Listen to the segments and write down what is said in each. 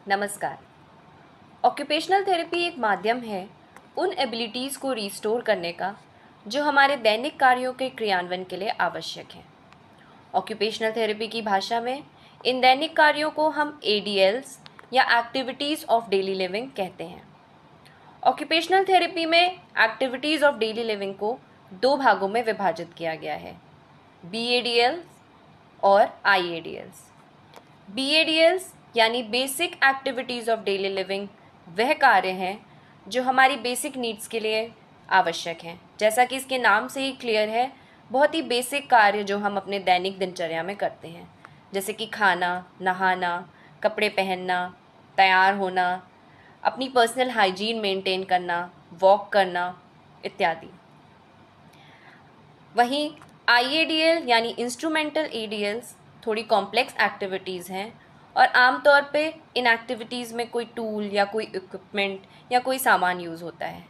नमस्कार। Occupational therapy एक माध्यम है उन एबिलिटीज़ को रिस्टोर करने का जो हमारे दैनिक कार्यों के क्रियान्वयन के लिए आवश्यक है। ऑक्यूपेशनल थेरेपी की भाषा में इन दैनिक कार्यों को हम एडीएल्स या एक्टिविटीज़ ऑफ डेली लिविंग कहते हैं। ऑक्यूपेशनल थेरेपी में एक्टिविटीज़ ऑफ डेली लिविंग को दो भागों में विभाजित किया गया है, बीएडीएल्स और आईएडीएल्स। बीएडीएल्स यानी basic activities of daily living वह कार्य हैं जो हमारी बेसिक नीड्स के लिए आवश्यक हैं। जैसा कि इसके नाम से ही क्लियर है, बहुत ही बेसिक कार्य जो हम अपने दैनिक दिनचर्या में करते हैं, जैसे कि खाना, नहाना, कपड़े पहनना, तैयार होना, अपनी पर्सनल हाइजीन मेंटेन करना, वॉक करना इत्यादि। वहीं आईएडीएल यानी इंस्ट्रूमेंटल एडीएल्स थोड़ी कॉम्प्लेक्स एक्टिविटीज़ हैं और आमतौर पे इन एक्टिविटीज़ में कोई टूल या कोई इक्विपमेंट या कोई सामान यूज़ होता है।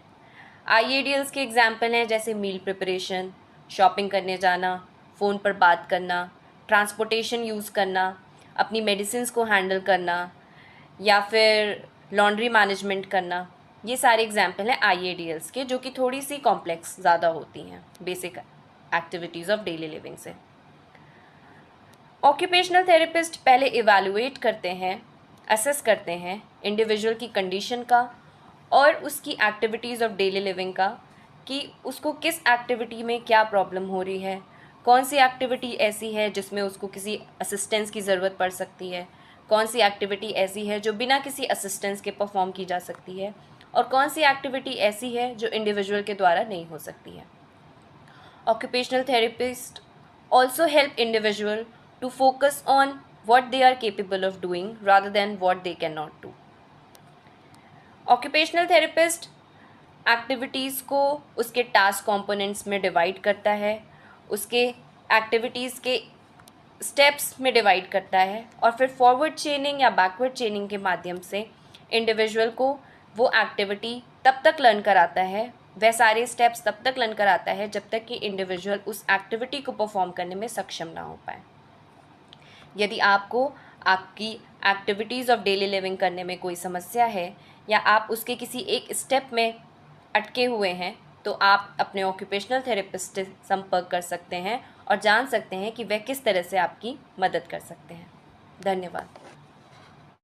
आईएडीएल्स के एग्जाम्पल हैं जैसे मील प्रिपरेशन, शॉपिंग करने जाना, फ़ोन पर बात करना, ट्रांसपोर्टेशन यूज़ करना, अपनी मेडिसिन्स को हैंडल करना या फिर लॉन्ड्री मैनेजमेंट करना। ये सारे एग्जाम्पल हैं आईएडीएल्स के, जो कि थोड़ी सी कॉम्प्लेक्स ज़्यादा होती हैं basic activities of daily living से। ऑक्यूपेशनल थेरेपिस्ट पहले इवैल्यूएट करते हैं, असेस करते हैं इंडिविजुअल की कंडीशन का और उसकी एक्टिविटीज़ ऑफ डेली लिविंग का, कि उसको किस एक्टिविटी में क्या प्रॉब्लम हो रही है, कौन सी एक्टिविटी ऐसी है जिसमें उसको किसी असिस्टेंस की ज़रूरत पड़ सकती है, कौन सी एक्टिविटी ऐसी है जो बिना किसी असिस्टेंस के परफॉर्म की जा सकती है, और कौन सी एक्टिविटी ऐसी है जो इंडिविजुअल के द्वारा नहीं हो सकती है। Occupational therapists also help individual to focus on what they are capable of doing rather than what they cannot do. Occupational therapist activities को उसके टास्क कंपोनेंट्स में डिवाइड करता है, उसके एक्टिविटीज़ के स्टेप्स में डिवाइड करता है और फिर फॉरवर्ड चेनिंग या बैकवर्ड चेनिंग के माध्यम से इंडिविजुअल को वो एक्टिविटी तब तक लर्न कराता है, वह सारे स्टेप्स तब तक लर्न कराता है जब तक कि इंडिविजुअल उस एक्टिविटी को परफॉर्म करने में सक्षम ना हो पाए। यदि आपको आपकी एक्टिविटीज़ ऑफ डेली लिविंग करने में कोई समस्या है या आप उसके किसी एक स्टेप में अटके हुए हैं, तो आप अपने ऑक्यूपेशनल थेरेपिस्ट से संपर्क कर सकते हैं और जान सकते हैं कि वह किस तरह से आपकी मदद कर सकते हैं। धन्यवाद।